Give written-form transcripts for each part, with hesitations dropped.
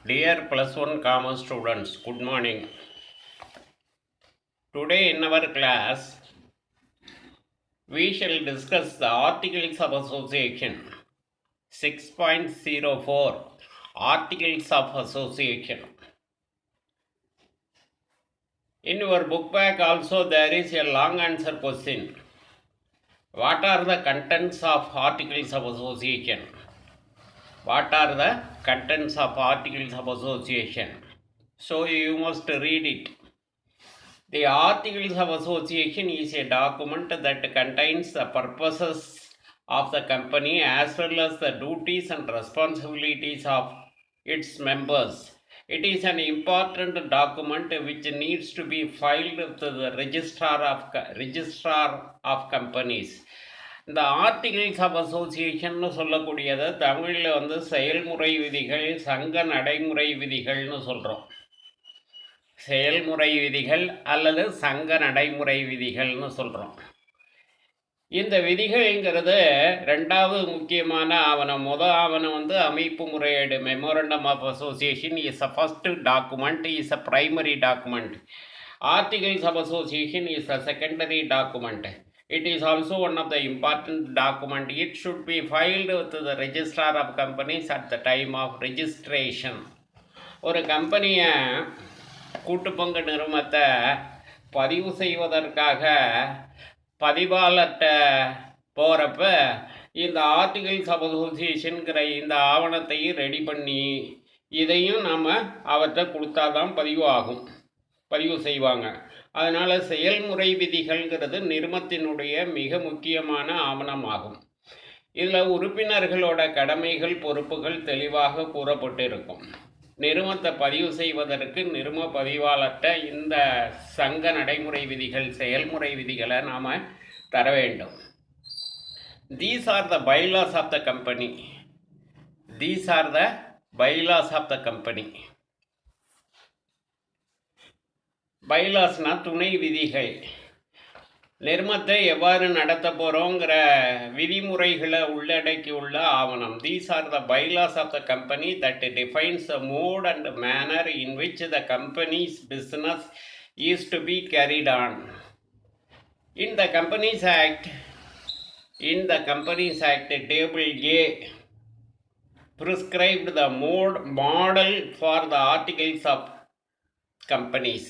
Dear plus one commerce students, good morning. Today in our class, we shall discuss the Articles of Association 6.04 Articles of Association. In your book bag also there is a long answer question. What are the contents of Articles of Association? What are the contents of Articles of Association? So you must read it. The Articles of Association is a document that contains the purposes of the company as well as the duties and responsibilities of its members. It is an important document which needs to be filed with the registrar of companies. இந்த articles of அசோசியேஷன்னு சொல்லக்கூடியதை தமிழில் செயல்முறை விதிகள் சங்க நடைமுறை விதிகள்னு சொல்கிறோம். செயல்முறை விதிகள் அல்லது சங்க நடைமுறை விதிகள்னு சொல்கிறோம். இந்த விதிகள்ங்கிறது ரெண்டாவது முக்கியமான ஆவணம். ஆவணம் அமைப்பு முறையீடு, memorandum of association is a first document, is a primary document. Articles of Association is a secondary document. It is also one of the important document. It should be filed with the registrar of companies at the time of registration. ஒரு கம்பெனியை கூட்டுப்பங்கு நிறுவனத்தை பதிவு செய்வதற்காக பதிவாளர்கிட்ட போகிறப்ப இந்த articles of அசோசியேஷனுங்கிற இந்த ஆவணத்தையும் ready பண்ணி இதையும் நம்ம அவர்கிட்ட கொடுத்தாதான் பதிவு செய்வாங்க. அதனால் செயல்முறை விதிகள்ங்கிறது நிறுவனத்தினுடைய மிக முக்கியமான ஆவணமாகும். இதில் உறுப்பினர்களோட கடமைகள் பொறுப்புகள் தெளிவாக கூறப்பட்டிருக்கும். நிறுவனத்தை பதிவு செய்வதற்கு நிறுவன பதிவாளர்கிட்ட இந்த சங்க நடைமுறை விதிகள் செயல்முறை விதிகளை நாம் தர வேண்டும். These are the bylaws of the company. These are the bylaws of the company. பைலாஸ்னா துணை விதிகள். நிறுவனத்தை எவ்வாறு நடத்த போகிறோங்கிற விதிமுறைகளை உள்ளடக்கியுள்ள ஆவணம். These are the bylaws of the company that defines the mode and manner in which the company's business is to be carried on. In the Companies Act, Table A prescribed the model for the articles of companies.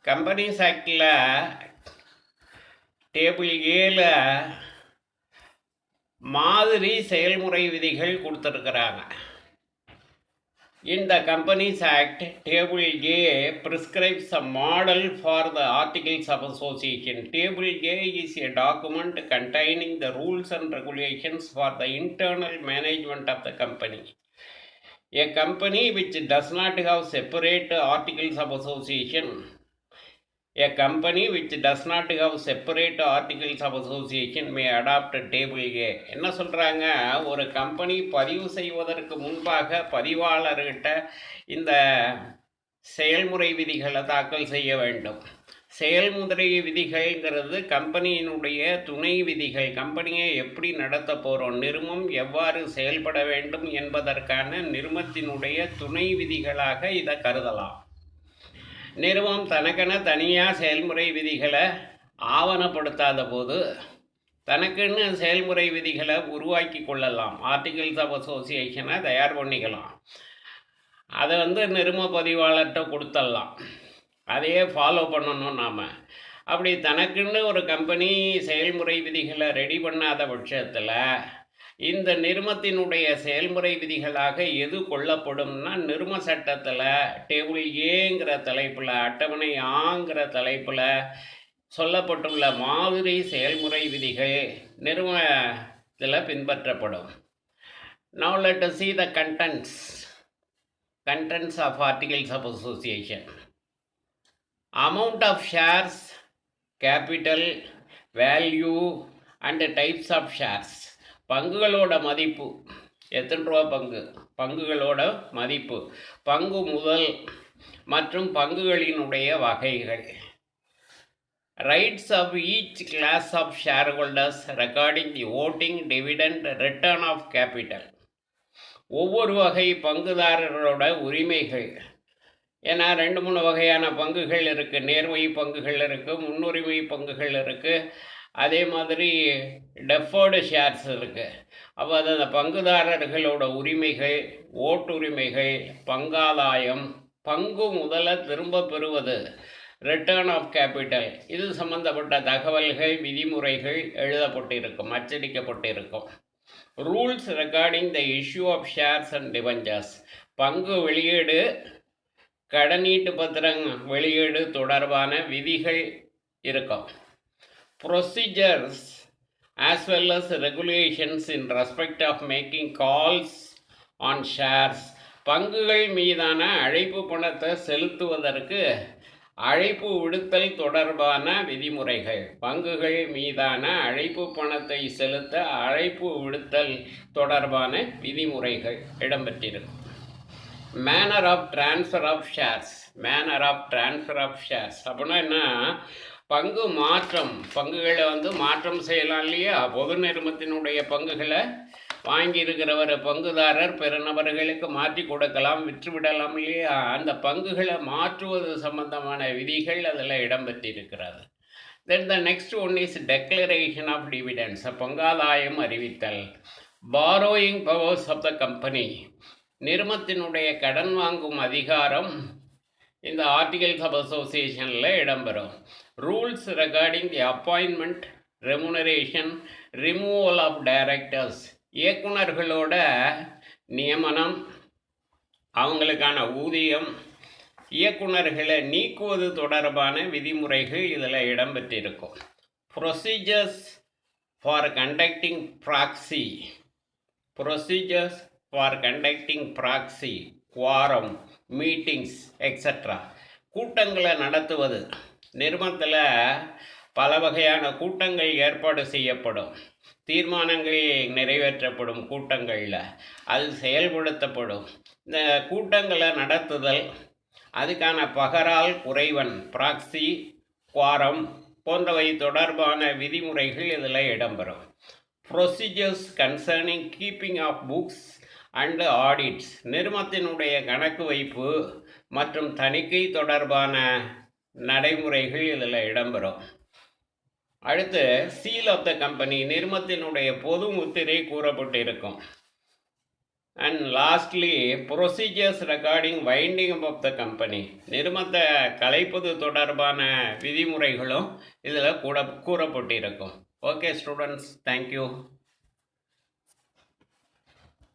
Companies ஆக்டில் table ஏல மாதிரி செயல்முறை விதிகள் கொடுத்துருக்குறாங்க. In the Companies Act, Table A prescribes a model for the Articles of Association. Table A is a document containing the rules and regulations for the internal management of the company. A company which does not have separate Articles of Association may adopt Table A. என்ன சொல்கிறாங்க, ஒரு company பதிவு செய்வதற்கு முன்பாக பதிவாளர்கிட்ட இந்த செயல்முறை விதிகளை தாக்கல் செய்ய வேண்டும். செயல்முறை விதிகள்ங்கிறது கம்பெனியினுடைய துணை விதிகள். கம்பெனியை எப்படி நடத்த போகிறோம், நிறுவனம் எவ்வாறு செயல்பட வேண்டும் என்பதற்கான நிறுவனத்தினுடைய துணை விதிகளாக இதை கருதலாம். நிறுவனம் தனக்கென தனியாக செயல்முறை விதிகளை ஆவணப்படுத்தாத போது தனக்குன்னு செயல்முறை விதிகளை உருவாக்கி கொள்ளலாம். ஆர்டிகிள்ஸ் ஆஃப் அசோசியேஷனை தயார் பண்ணிக்கலாம். அதை நிறுவன பதிவாளர்கிட்ட கொடுத்துடலாம். அதையே ஃபாலோ பண்ணணும் நாம். அப்படி தனக்குன்னு ஒரு கம்பெனி செயல்முறை விதிகளை ரெடி பண்ணாத பட்சத்தில் இந்த நிறுவனத்தினுடைய செயல்முறை விதிகளாக எது கொள்ளப்படும்னா, நிறுவன சட்டத்தில் டேபிள் ஏங்கிற தலைப்பில் அட்டவணை ஆங்கிற தலைப்பில் சொல்லப்பட்டுள்ள மாதிரி செயல்முறை விதிகள் நிறுவனத்தில் பின்பற்றப்படும். Now let us see the contents of Articles of Association. Amount of shares, capital, value and types of shares. பங்குகளோட மதிப்பு, எத்தனை ரூபா பங்குகளோட மதிப்பு, பங்கு முதல் மற்றும் பங்குகளினுடைய வகைகள். Rights of each class of shareholders recording the voting, dividend, return of capital. ஒவ்வொரு வகை பங்குதாரரோட உரிமைகள். ஏன்னா 2-3 வகையான பங்குகள் இருக்குது. நேர்மை பங்குகள் இருக்குது, முன்னுரிமை பங்குகள் இருக்குது, அதே மாதிரி டெஃபர்டு ஷேர்ஸ் இருக்குது. அப்போ அது அந்த பங்குதாரர்களோட உரிமைகள், ஓட்டுரிமைகள், பங்காதாயம், பங்கு முதல திரும்ப பெறுவது, ரிட்டர்ன் ஆஃப் கேபிட்டல், இது சம்பந்தப்பட்ட தகவல்கள், விதிமுறைகள் எழுதப்பட்டிருக்கும், அச்சடிக்கப்பட்டிருக்கும். Rules regarding the issue of shares and debentures, பங்கு வெளியீடு, கடனீட்டு பத்திரம் வெளியீடு தொடர்பான விதிகள் இருக்கும். Procedures as well as regulations in respect of making calls on shares, பங்குகள் மீதான அழைப்பு பணத்தை செலுத்துவதற்கு அழைப்பு விடுத்தல் தொடர்பான விதிமுறைகள். பங்குகள் மீதான அழைப்பு பணத்தை செலுத்த அழைப்பு விடுத்தல் தொடர்பான விதிமுறைகள் இடம்பெற்றிருக்கும். Manner of transfer of shares, manner of transfer of shares அப்படின்னா என்ன? பங்கு மாற்றம், பங்குகளை மாற்றம் செய்யலாம் இல்லையா? பொது நிறுவனத்தினுடைய பங்குகளை வாங்கியிருக்கிறவர் பங்குதாரர் பிற நபர்களுக்கு மாற்றி கொடுக்கலாம், விற்றுவிடலாம் இல்லையா? அந்த பங்குகளை மாற்றுவது சம்பந்தமான விதிகள் அதில் இடம்பெற்றிருக்கிறது. Then the next one is declaration of dividends, பங்காதாயம் அறிவித்தல். Borrowing powers of the company, நிறுவனத்தினுடைய கடன் வாங்கும் அதிகாரம் இந்த ஆர்டிகல்ஸ் ஆஃப் அசோசியேஷனில் இடம்பெறும். Rules regarding the appointment, remuneration, removal of directors, இயக்குநர்களோட நியமனம், அவங்களுக்கான ஊதியம், இயக்குநர்களை நீக்குவது தொடர்பான விதிமுறைகள் இதில் இடம்பெற்றிருக்கும். Procedures for conducting proxy, procedures for conducting proxy, quorum, meetings extra, கூட்டங்களை நடத்துவது. நிறுவனத்தில் பல வகையான கூட்டங்கள் ஏற்பாடு செய்யப்படும், தீர்மானங்கள் நிறைவேற்றப்படும் கூட்டங்களில் அது செயல்படுத்தப்படும். இந்த கூட்டங்களை நடத்துதல், அதுக்கான பகரால் குறைவன், ப்ராக்சி, குவாரம் போன்றவை தொடர்பான விதிமுறைகள் இதில் இடம்பெறும். Procedures concerning keeping of books and audits, நிறுவனத்தினுடைய கணக்கு வைப்பு மற்றும் தணிக்கை தொடர்பான நடைமுறைகள் இதில் இடம்பெறும். அடுத்து சீல் ஆஃப் த கம்பெனி, நிறுவனத்தினுடைய பொது முத்திரை கூறப்பட்டிருக்கும். And lastly procedures regarding winding of the company, நிறுவனத்தை கலைப்பது தொடர்பான விதிமுறைகளும் இதில் கூறப்பட்டிருக்கும். Okay students, thank you.